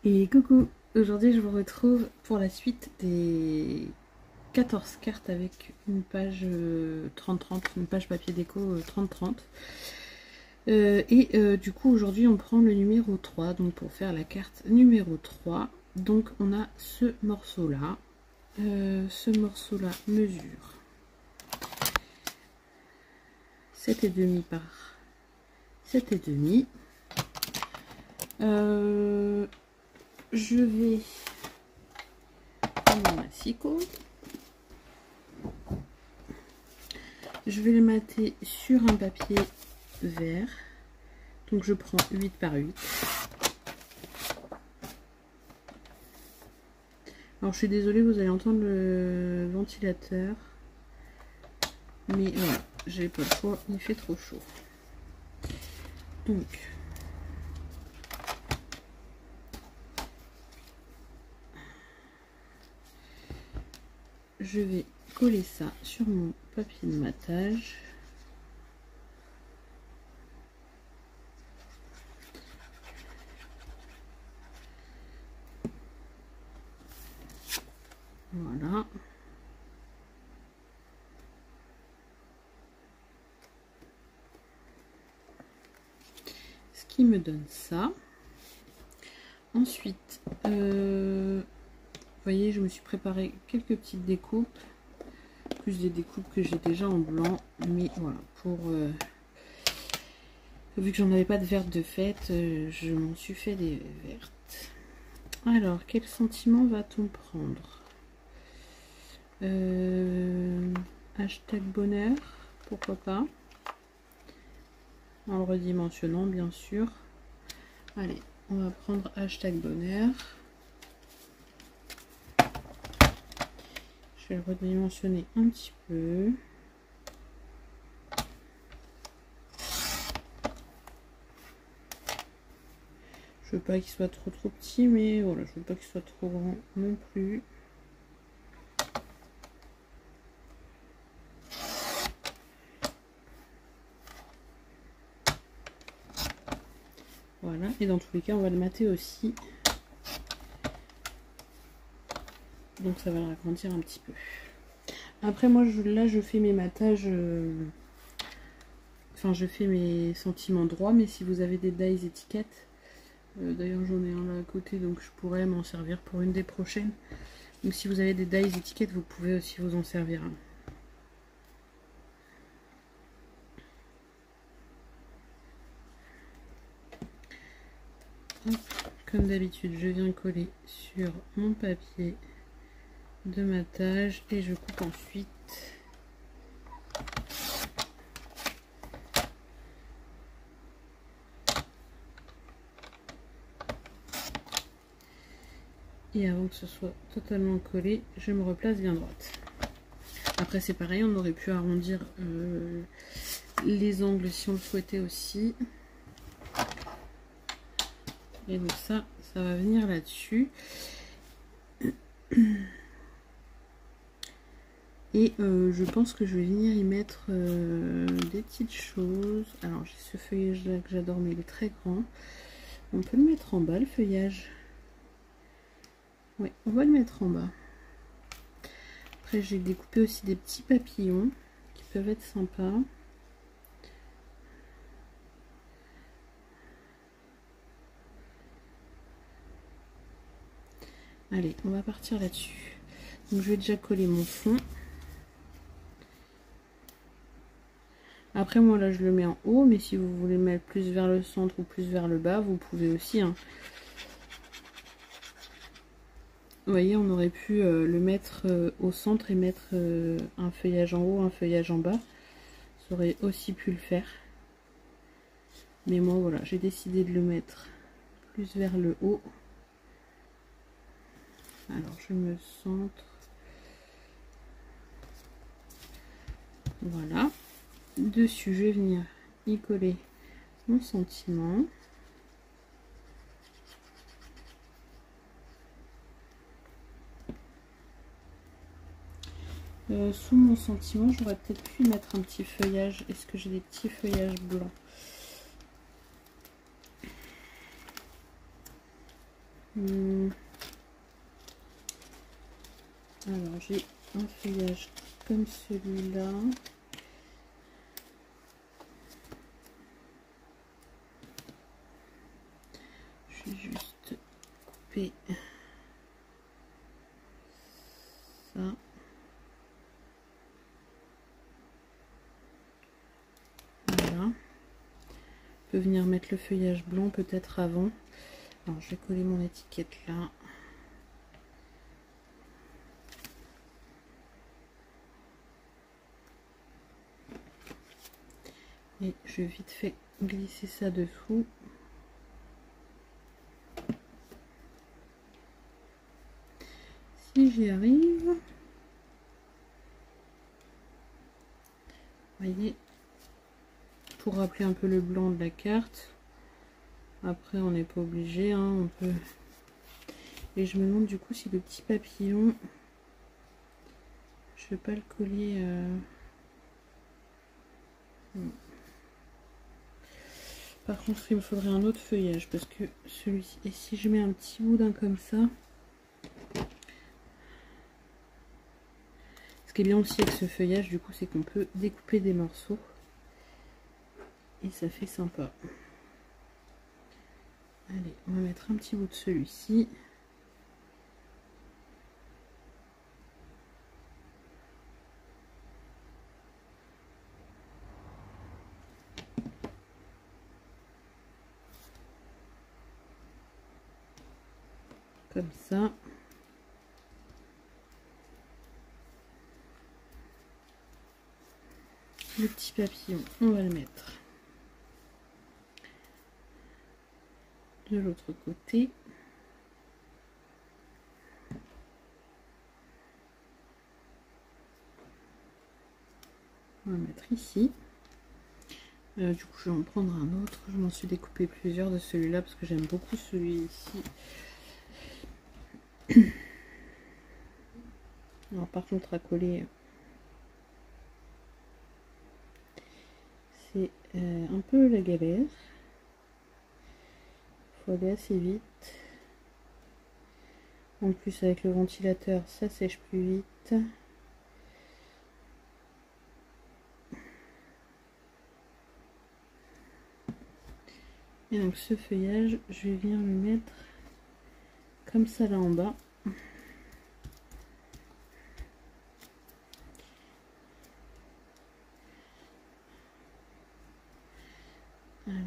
Et coucou, aujourd'hui je vous retrouve pour la suite des 14 cartes avec une page 30-30, une page papier déco 30-30. Du coup aujourd'hui on prend le numéro 3, donc pour faire la carte numéro 3, donc on a ce morceau là. Ce morceau là mesure 7,5 par 7,5. Je vais prendre mon massicot. Je vais le mater sur un papier vert. Donc je prends 8 par 8. Alors je suis désolée, vous allez entendre le ventilateur. Mais voilà, j'ai pas le choix, il fait trop chaud. Donc je vais coller ça sur mon papier de matage. Voilà. Ce qui me donne ça. Ensuite, vous voyez, je me suis préparé quelques petites découpes. Plus des découpes que j'ai déjà en blanc. Mais voilà, pour... vu que j'en avais pas de verte de fête, je m'en suis fait des vertes. Alors, quel sentiment va-t-on prendre? Hashtag bonheur, pourquoi pas, en le redimensionnant bien sûr. Allez, on va prendre hashtag bonheur. Je vais le redimensionner un petit peu. Je veux pas qu'il soit trop petit, mais voilà, je veux pas qu'il soit trop grand non plus. Voilà, et dans tous les cas, on va le mater aussi. Donc ça va le agrandir un petit peu. Après, moi, là, je fais mes matages... Enfin, je fais mes sentiments droits, mais si vous avez des dies étiquettes... D'ailleurs, j'en ai un là à côté, donc je pourrais m'en servir pour une des prochaines. Donc si vous avez des dies étiquettes, vous pouvez aussi vous en servir un. Hop, comme d'habitude, je viens coller sur mon papier de matage et je coupe ensuite. Et avant que ce soit totalement collé, je me replace bien droite. Après c'est pareil, on aurait pu arrondir les angles si on le souhaitait aussi. Et donc ça va venir là-dessus. Et je pense que je vais venir y mettre des petites choses. Alors j'ai ce feuillage là que j'adore, mais il est très grand. On peut le mettre en bas, le feuillage. Oui, on va le mettre en bas. Après j'ai découpé aussi des petits papillons qui peuvent être sympas. Allez, on va partir là-dessus. Donc je vais déjà coller mon fond. Après moi là je le mets en haut, mais si vous voulez mettre plus vers le centre ou plus vers le bas, vous pouvez aussi. Hein. Vous voyez, on aurait pu le mettre au centre et mettre un feuillage en haut, un feuillage en bas. Ça aurait aussi pu le faire. Mais moi voilà, j'ai décidé de le mettre plus vers le haut. Alors je me centre. Voilà. Dessus, je vais venir y coller mon sentiment. Sous mon sentiment, j'aurais peut-être pu mettre un petit feuillage. Est-ce que j'ai des petits feuillages blancs? Alors j'ai un feuillage comme celui-là. Je vais juste couper ça. Voilà. Je peux venir mettre le feuillage blanc peut-être avant. Alors je vais coller mon étiquette là. Et je vais vite fait glisser ça dessous. Si j'y arrive. Vous voyez, pour rappeler un peu le blanc de la carte. Après on n'est pas obligé, hein, on peut. Et je me demande du coup si le petit papillon, je vais pas le coller. Par contre, il me faudrait un autre feuillage parce que celui-ci, et si je mets un petit boudin comme ça, ce qui est bien aussi avec ce feuillage, du coup, c'est qu'on peut découper des morceaux et ça fait sympa. Allez, on va mettre un petit bout de celui-ci. Comme ça. Le petit papillon, on va le mettre de l'autre côté. On va le mettre ici. Du coup, je vais en prendre un autre. Je m'en suis découpé plusieurs de celui-là parce que j'aime beaucoup celui-ci. Alors, par contre, à coller, c'est un peu la galère. Il faut aller assez vite. En plus, avec le ventilateur, ça sèche plus vite. Et donc ce feuillage, je vais venir le mettre comme ça là en bas. Alors,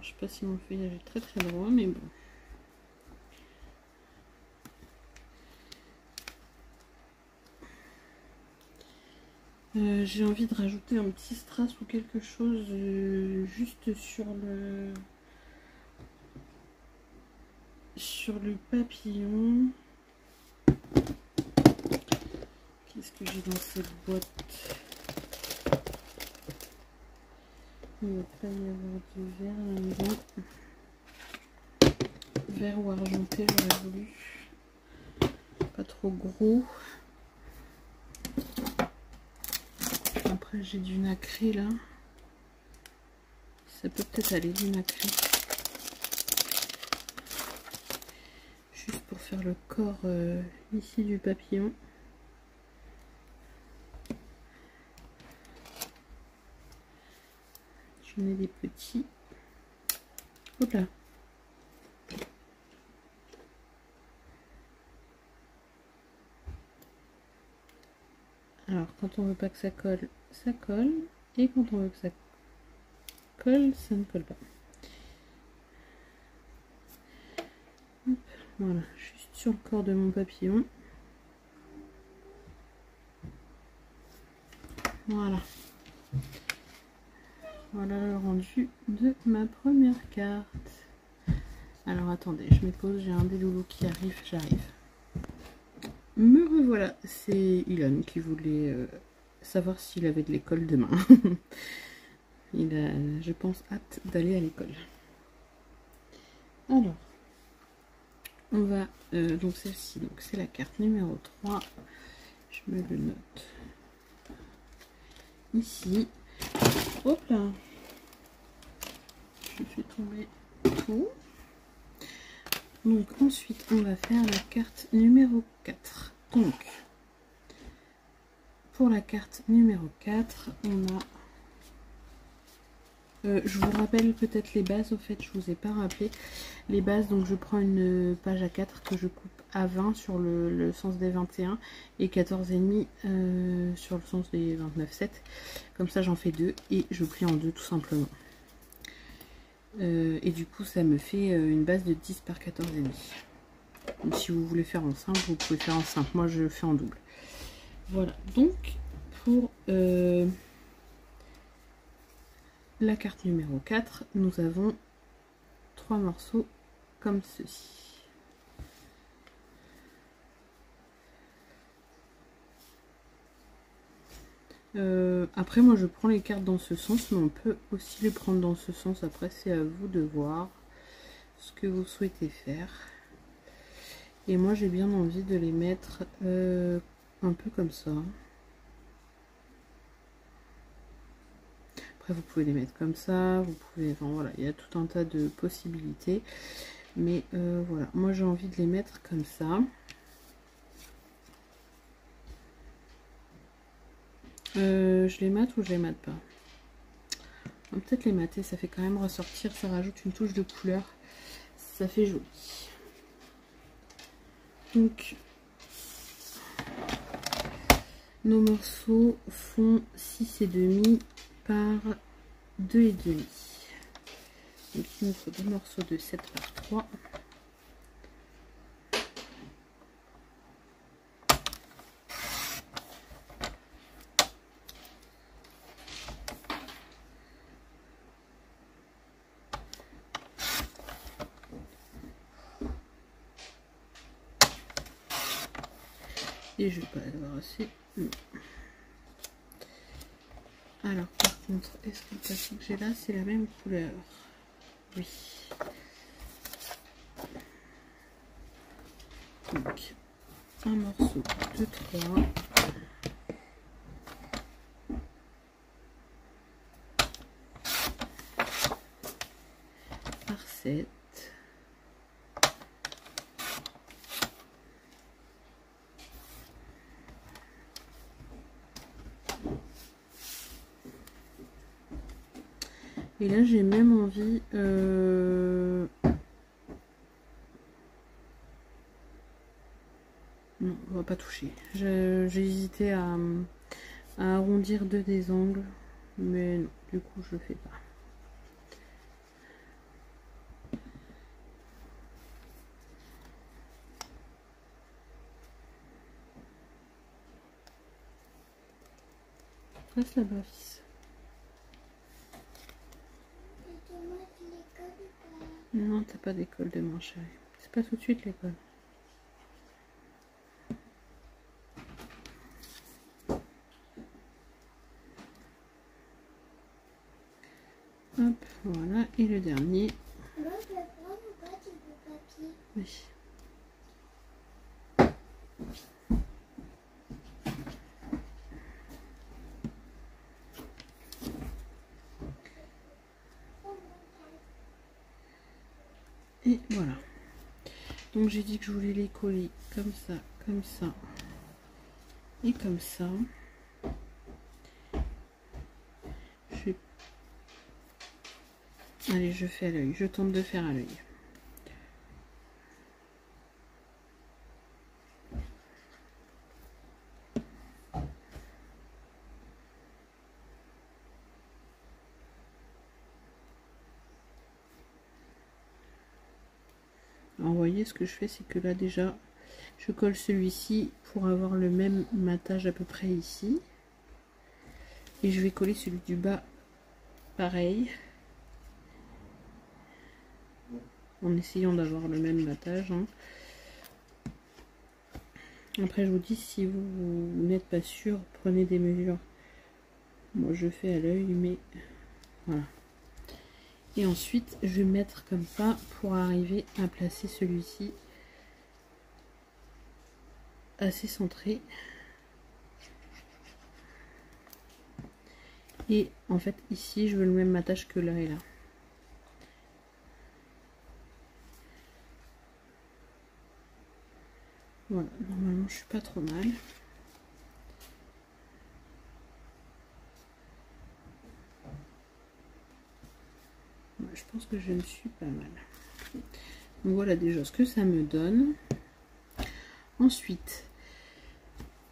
je sais pas si mon feuillage est très droit, mais bon. J'ai envie de rajouter un petit strass ou quelque chose juste sur le papillon. Qu'est-ce que j'ai dans cette boîte? Il ne va pas y avoir du vert là-dedans. Vert ou argenté, j'aurais voulu. Pas trop gros. Après, j'ai du nacré là. Ça peut peut-être aller du nacré. Juste pour faire le corps ici du papillon. J'en ai des petits. Hop là. Alors, quand on veut pas que ça colle, ça colle. Et quand on veut que ça colle, ça ne colle pas. Hop, voilà, juste sur le corps de mon papillon. Voilà. Voilà le rendu de ma première carte. Alors attendez, je me pose, j'ai un des loulous qui arrive, j'arrive. Me revoilà, c'est Ilan qui voulait savoir s'il avait de l'école demain. Il a, je pense, hâte d'aller à l'école. Alors, on va, donc celle-ci, donc c'est la carte numéro 3. Je me le note ici. Hop là, je fais tomber tout. Donc ensuite on va faire la carte numéro 4. Donc pour la carte numéro 4 on a je vous rappelle peut-être les bases, au fait je vous ai pas rappelé les bases. Donc je prends une page A4 que je coupe à 20 sur le sens des 21 et 14,5 sur le sens des 29,7. Comme ça j'en fais 2 et je plie en 2 tout simplement. Et du coup ça me fait une base de 10 par 14,5. Donc, si vous voulez faire en simple, vous pouvez faire en simple. Moi je fais en double. Voilà, donc pour la carte numéro 4, nous avons 3 morceaux comme ceci. Après moi je prends les cartes dans ce sens, mais on peut aussi les prendre dans ce sens. Après c'est à vous de voir ce que vous souhaitez faire. Et moi j'ai bien envie de les mettre un peu comme ça. Après vous pouvez les mettre comme ça, vous pouvez, enfin voilà, il y a tout un tas de possibilités. Mais voilà, moi j'ai envie de les mettre comme ça. Je les mate ou je les mate pas? On va peut-être les mater, ça fait quand même ressortir, ça rajoute une touche de couleur. Ça fait joli. Donc nos morceaux font 6,5 par 2,5. Donc il nous faut 2 morceaux de 7 par 3. Et je vais pas avoir assez. Non. Alors par contre, est-ce que le papier que j'ai là, c'est la même couleur? Oui. Donc un morceau de 3. Par 7. Et là j'ai même envie non, on va pas toucher. J'ai hésité à arrondir 2 des angles, mais non, du coup je le fais pas. Reste la vis. Non, t'as pas d'école demain, chérie. C'est pas tout de suite l'école. Hop, voilà. Et le dernier. Oui. Et voilà. Donc j'ai dit que je voulais les coller comme ça et comme ça. Allez, je fais à l'œil. Je tente de faire à l'œil. Alors, vous voyez, ce que je fais, c'est que là déjà, je colle celui-ci pour avoir le même matage à peu près ici. Et je vais coller celui du bas pareil. En essayant d'avoir le même matage. Hein. Après, je vous dis, si vous n'êtes pas sûr, prenez des mesures. Moi, je fais à l'œil, mais voilà. Et ensuite, je vais mettre comme ça pour arriver à placer celui-ci assez centré. Et en fait ici je veux le même attache que là et là. Voilà, normalement je suis pas trop mal. Ouais, je pense que je me suis pas mal. Donc voilà déjà ce que ça me donne. Ensuite,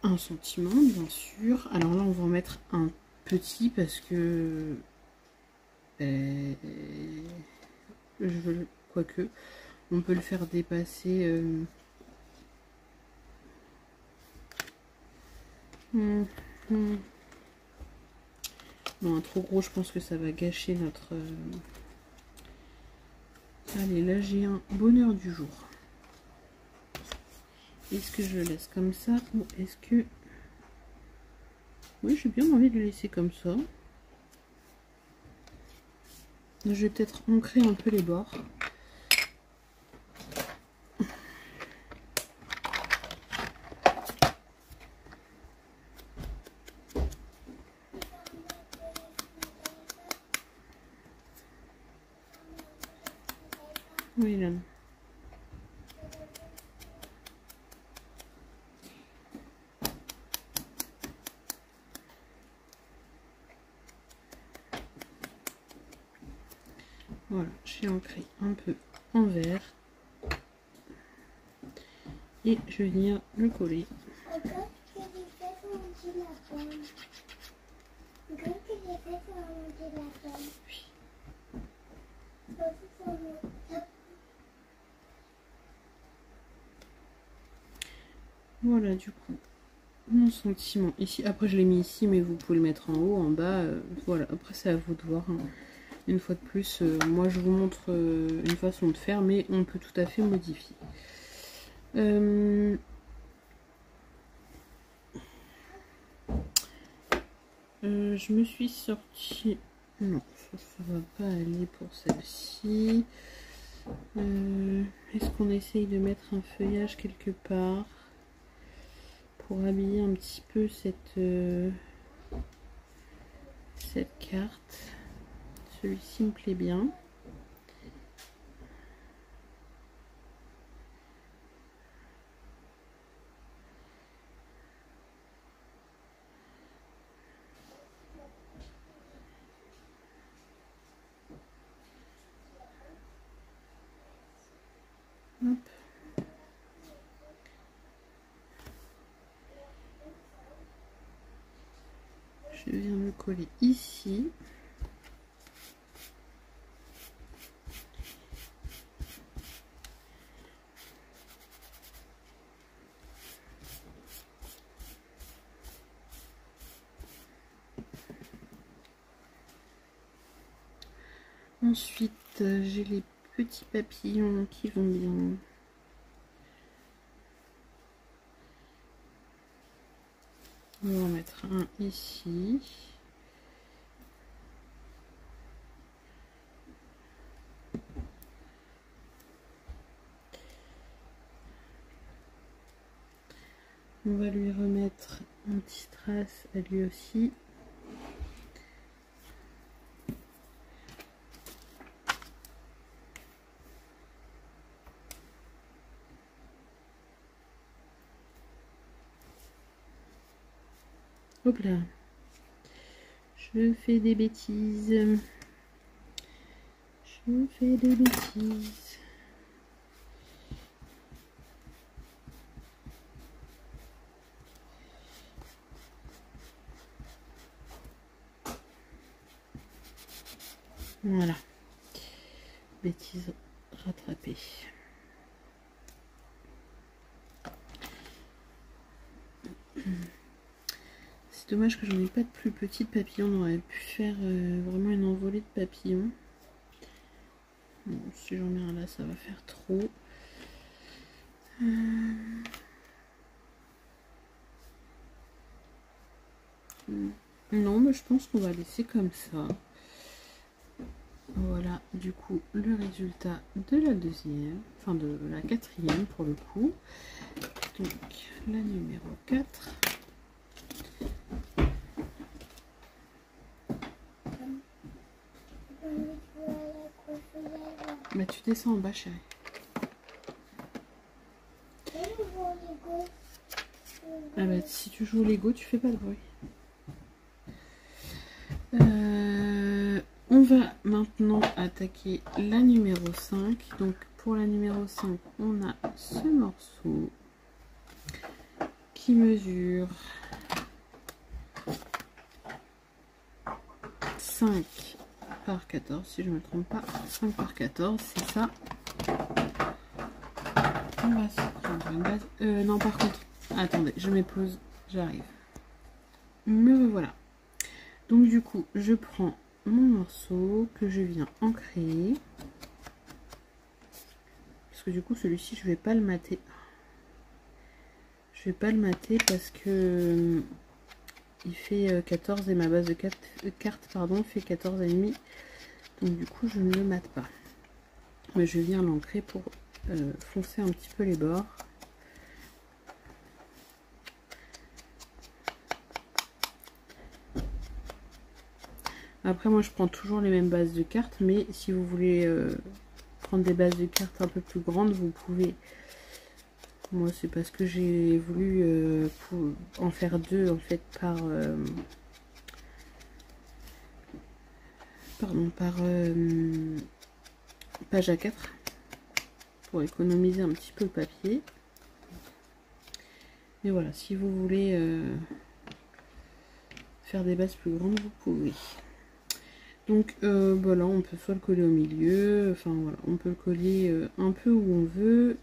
un sentiment bien sûr. Alors là on va en mettre un petit parce que je veux, quoique on peut le faire dépasser. Non, un trop gros, je pense que ça va gâcher notre... Allez, là j'ai un bonheur du jour. Est-ce que je le laisse comme ça ou est-ce que... Oui, j'ai bien envie de le laisser comme ça. Je vais peut-être ancrer un peu les bords. Oui, là. Voilà, j'ai ancré un peu en vert. Et je vais venir le coller. Voilà du coup mon sentiment ici. Après je l'ai mis ici mais vous pouvez le mettre en haut, en bas. Voilà, après c'est à vous de voir. Hein. Une fois de plus, moi je vous montre une façon de faire mais on peut tout à fait modifier. Je me suis sortie... Non, ça va pas aller pour celle-ci. Est-ce qu'on essaye de mettre un feuillage quelque part pour habiller un petit peu cette carte? Celui-ci me plaît bien. Hop. Je viens me coller ici. Ensuite, j'ai les petits papillons qui vont bien. On va en mettre un ici. On va lui remettre un petit strass à lui aussi. Hop là. Je fais des bêtises. Je fais des bêtises. Voilà. Bêtises rattrapées. C'est dommage que j'en ai pas de plus petits papillons. On aurait pu faire vraiment une envolée de papillons. Bon, si j'en mets un là, ça va faire trop. Non, mais je pense qu'on va laisser comme ça. Voilà, du coup, le résultat de la deuxième, enfin de la quatrième pour le coup. Donc, la numéro 4. Bah tu descends en bas chérie. Ah bah si tu joues au Lego tu fais pas de bruit. On va maintenant attaquer la numéro 5. Donc pour la numéro 5 on a ce morceau qui mesure 5 par 14 si je ne me trompe pas. 5 par 14 c'est ça. On va se prendre une base. Non par contre, attendez, je m'épose, j'arrive. Me voilà. Donc du coup, je prends mon morceau que je viens ancrer. Parce que du coup, celui-ci, je vais pas le mater. Je vais pas le mater parce que il fait 14 et ma base de cartes pardon, fait 14 et demi. Donc du coup, je ne le mate pas. Mais je viens l'ancrer pour foncer un petit peu les bords. Après moi je prends toujours les mêmes bases de cartes, mais si vous voulez prendre des bases de cartes un peu plus grandes, vous pouvez. Moi c'est parce que j'ai voulu en faire deux en fait par page A4 pour économiser un petit peu le papier. Mais voilà, si vous voulez faire des bases plus grandes, vous pouvez. Donc voilà, on peut soit le coller au milieu, enfin voilà, on peut le coller un peu où on veut.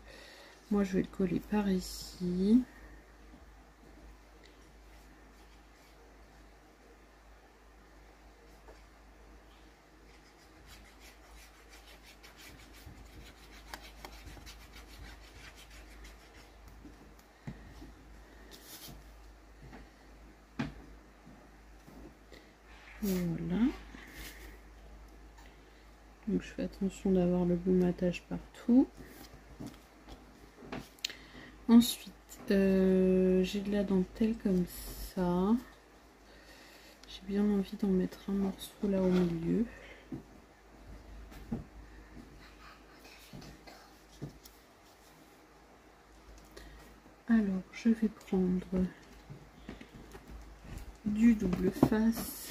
Moi je vais le coller par ici. Voilà. Donc je fais attention d'avoir le bon matage partout. Ensuite, j'ai de la dentelle comme ça. J'ai bien envie d'en mettre un morceau là au milieu. Alors, je vais prendre du double face.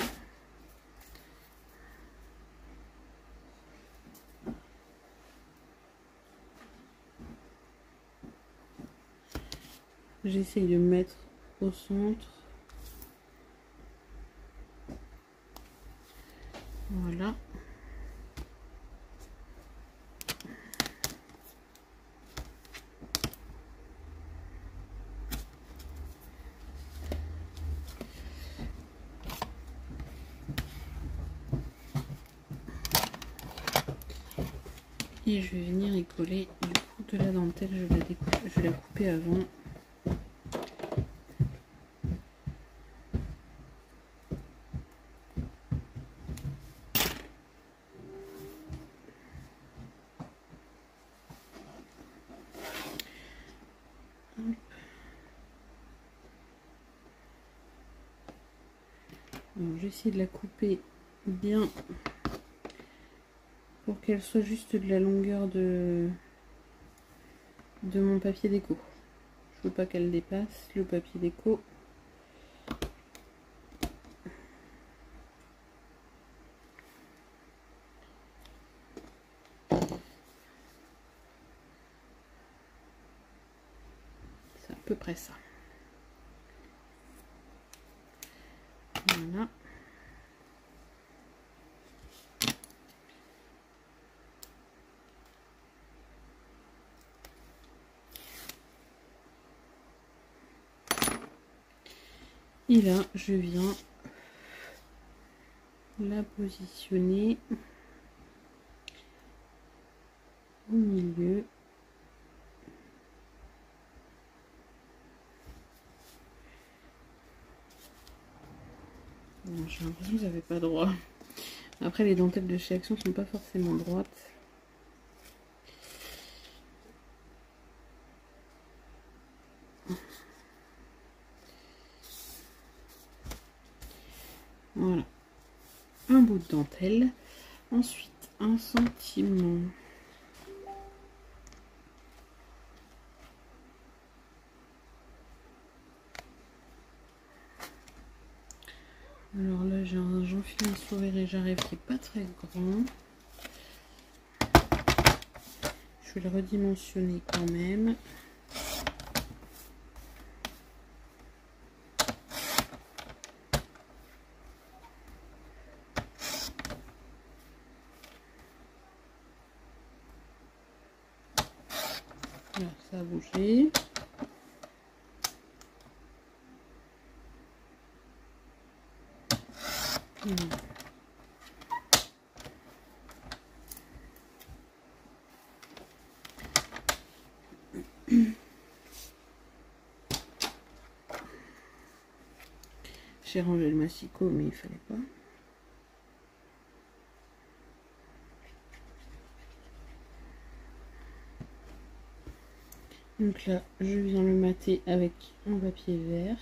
J'essaye de mettre au centre. Voilà. Et je vais venir y coller du coup de la dentelle. Je vais la couper avant. J'essaie de la couper bien pour qu'elle soit juste de la longueur de mon papier déco. Je veux pas qu'elle dépasse le papier déco. C'est à peu près ça. Voilà. Et là, je viens la positionner au milieu. J'ai l'impression que ça fait pas droit. Après, les dentelles de chez Action sont pas forcément droites. Voilà, un bout de dentelle. Ensuite, un sentiment Alors là, j'ai un Jean-Philippe Sauveur et Jaref qui est pas très grand. Je vais le redimensionner quand même. Là, ça a bougé. J'ai rangé le massicot, mais il fallait pas. Donc là, je viens le mater avec un papier vert.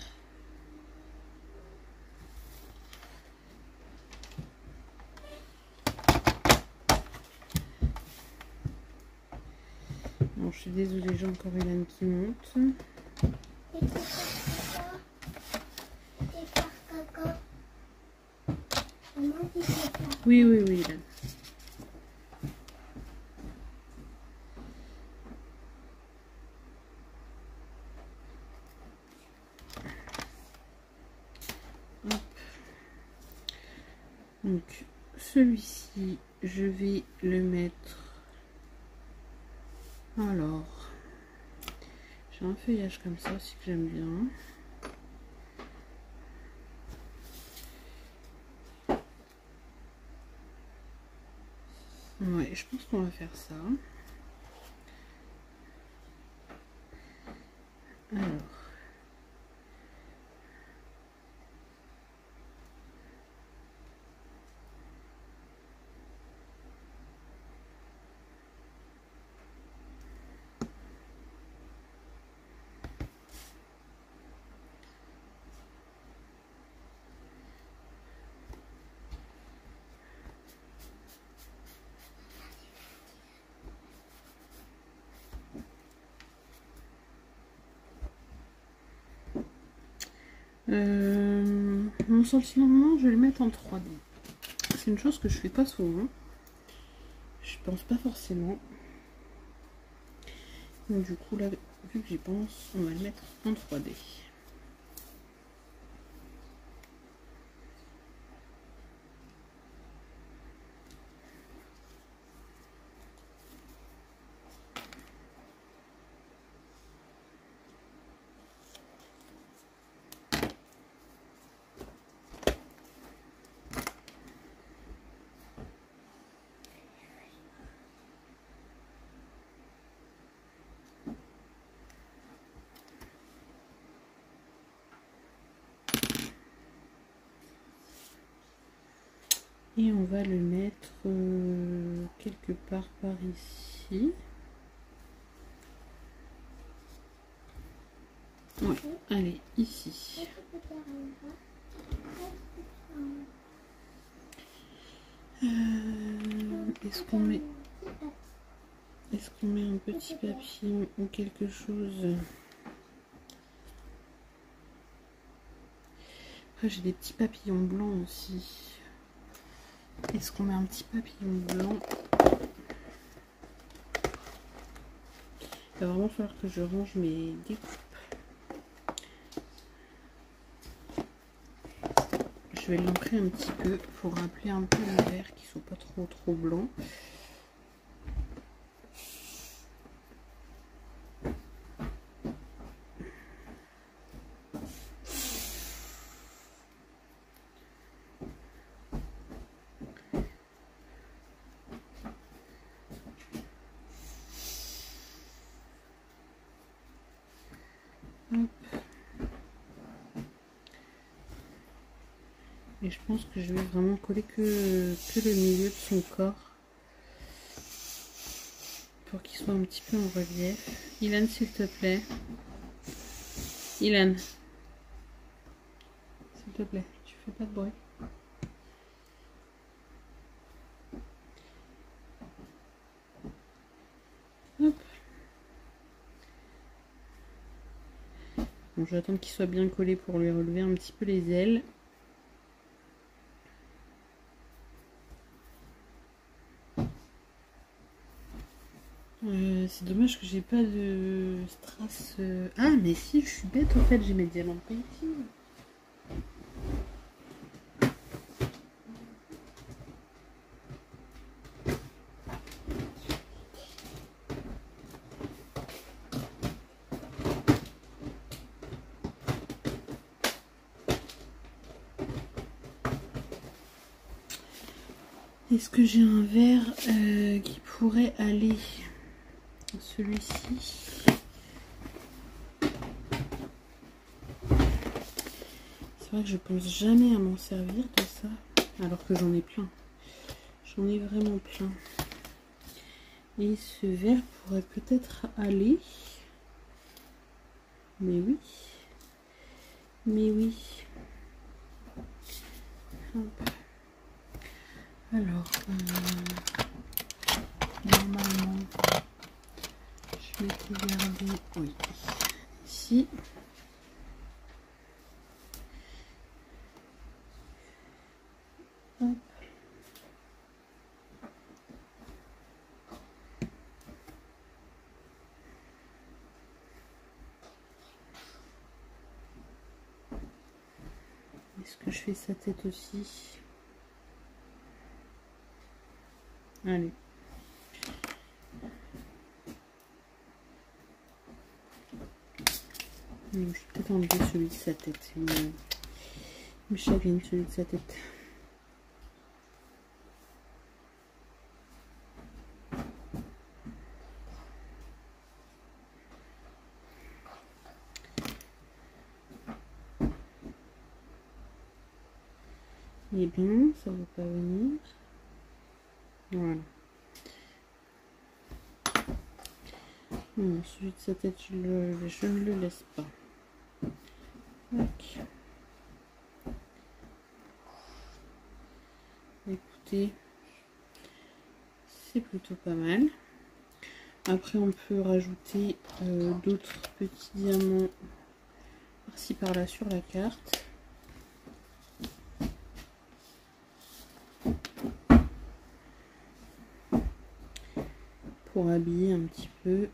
Bon, je suis désolée, j'ai encore Ilan qui monte. Oui, oui, oui, Ilan. Hop. Donc, celui-ci, je vais le mettre. Alors, j'ai un feuillage comme ça aussi que j'aime bien. Ouais, je pense qu'on va faire ça. Alors. Mon sentiment, je vais le mettre en 3D. C'est une chose que je fais pas souvent. Je pense pas forcément. Donc du coup là, vu que j'y pense, on va le mettre en 3D. Et on va le mettre quelque part par ici. Ouais, allez, ici. Est-ce qu'on met un petit papillon ou quelque chose? Après, j'ai des petits papillons blancs aussi. Est-ce qu'on met un petit papillon blanc? Il va vraiment falloir que je range mes découpes. Je vais l'ancrer un petit peu pour rappeler un peu le vert, qui ne soit pas trop blanc. Hop. Et je pense que je vais vraiment coller que le milieu de son corps pour qu'il soit un petit peu en relief. Ilan, s'il te plaît. Ilan, s'il te plaît, tu fais pas de bruit. Hop. Bon, je vais attendre qu'il soit bien collé pour lui relever un petit peu les ailes. C'est dommage que j'ai pas de strass. Ah, mais si, je suis bête en fait, j'ai mes diamants painting. Est-ce que j'ai un verre qui pourrait aller? Celui-ci. C'est vrai que je pense jamais à m'en servir de ça, alors que j'en ai plein. J'en ai vraiment plein. Et ce verre pourrait peut-être aller. Mais oui. Mais oui. Hop. Alors, normalement, je m'étais gardé, oui, ici. Hop. Est-ce que je fais sa tête aussi? Allez. Je vais peut-être enlever celui de sa tête. Il me chagrine celui de sa tête. Il est bien, ça ne va pas venir. Voilà. Non, celui de sa tête, je ne le laisse pas. Okay. Écoutez, c'est plutôt pas mal. Après, on peut rajouter d'autres petits diamants par-ci par-là sur la carte. Pour habiller un petit peu.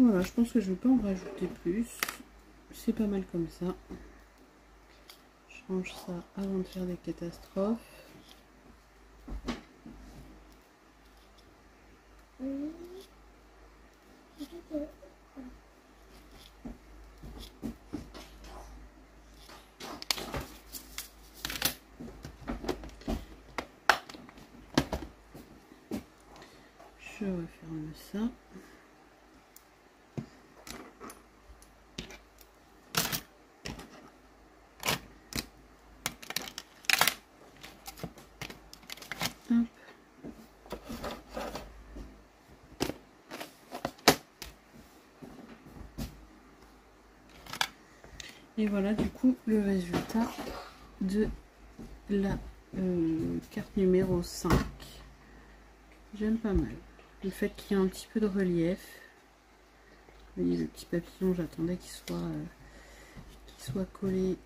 Voilà, je pense que je ne vais pas en rajouter plus. C'est pas mal comme ça. Je range ça avant de faire des catastrophes. Je referme ça. Hop. Et voilà du coup le résultat de la carte numéro 5. J'aime pas mal. Le fait qu'il y ait un petit peu de relief. Vous voyez le petit papillon, j'attendais qu'il soit collé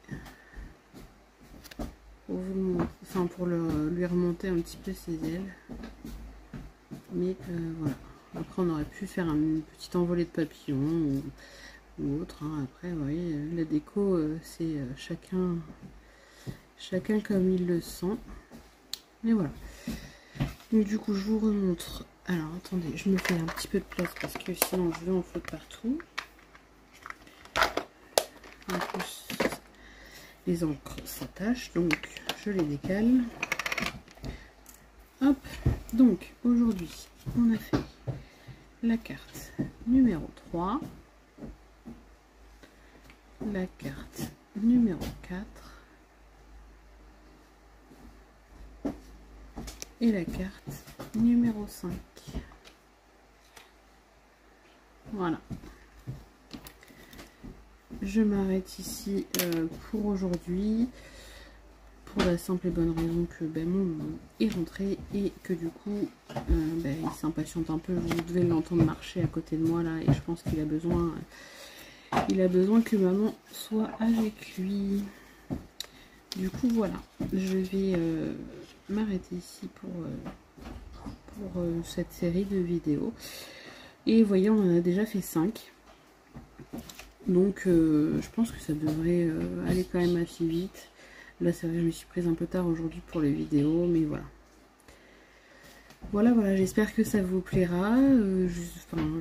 pour lui remonter un petit peu ses ailes. Mais voilà. Après on aurait pu faire une petite envolée de papillons ou autre. Hein. Après vous voyez, la déco c'est chacun comme il le sent. Et voilà. Donc du coup je vous remontre. Alors attendez, je me fais un petit peu de place parce que sinon je vais en faute partout. En plus les encres s'attachent, donc je les décale. Hop, donc aujourd'hui on a fait la carte numéro 3, la carte numéro 4 et la carte numéro 5. Voilà. Je m'arrête ici pour aujourd'hui, pour la simple et bonne raison que mon maman est rentré et que du coup il s'impatiente un peu. Vous devez l'entendre marcher à côté de moi là, et je pense qu'il a besoin que maman soit avec lui. Du coup voilà, je vais m'arrêter ici pour cette série de vidéos. Et vous voyez, on en a déjà fait 5. Donc je pense que ça devrait aller quand même assez vite. Là c'est vrai que je me suis prise un peu tard aujourd'hui pour les vidéos, mais voilà. Voilà, j'espère que ça vous plaira.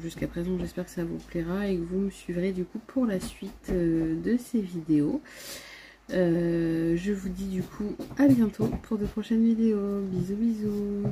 Jusqu'à présent, j'espère que ça vous plaira et que vous me suivrez du coup pour la suite de ces vidéos. Je vous dis du coup à bientôt pour de prochaines vidéos. Bisous bisous.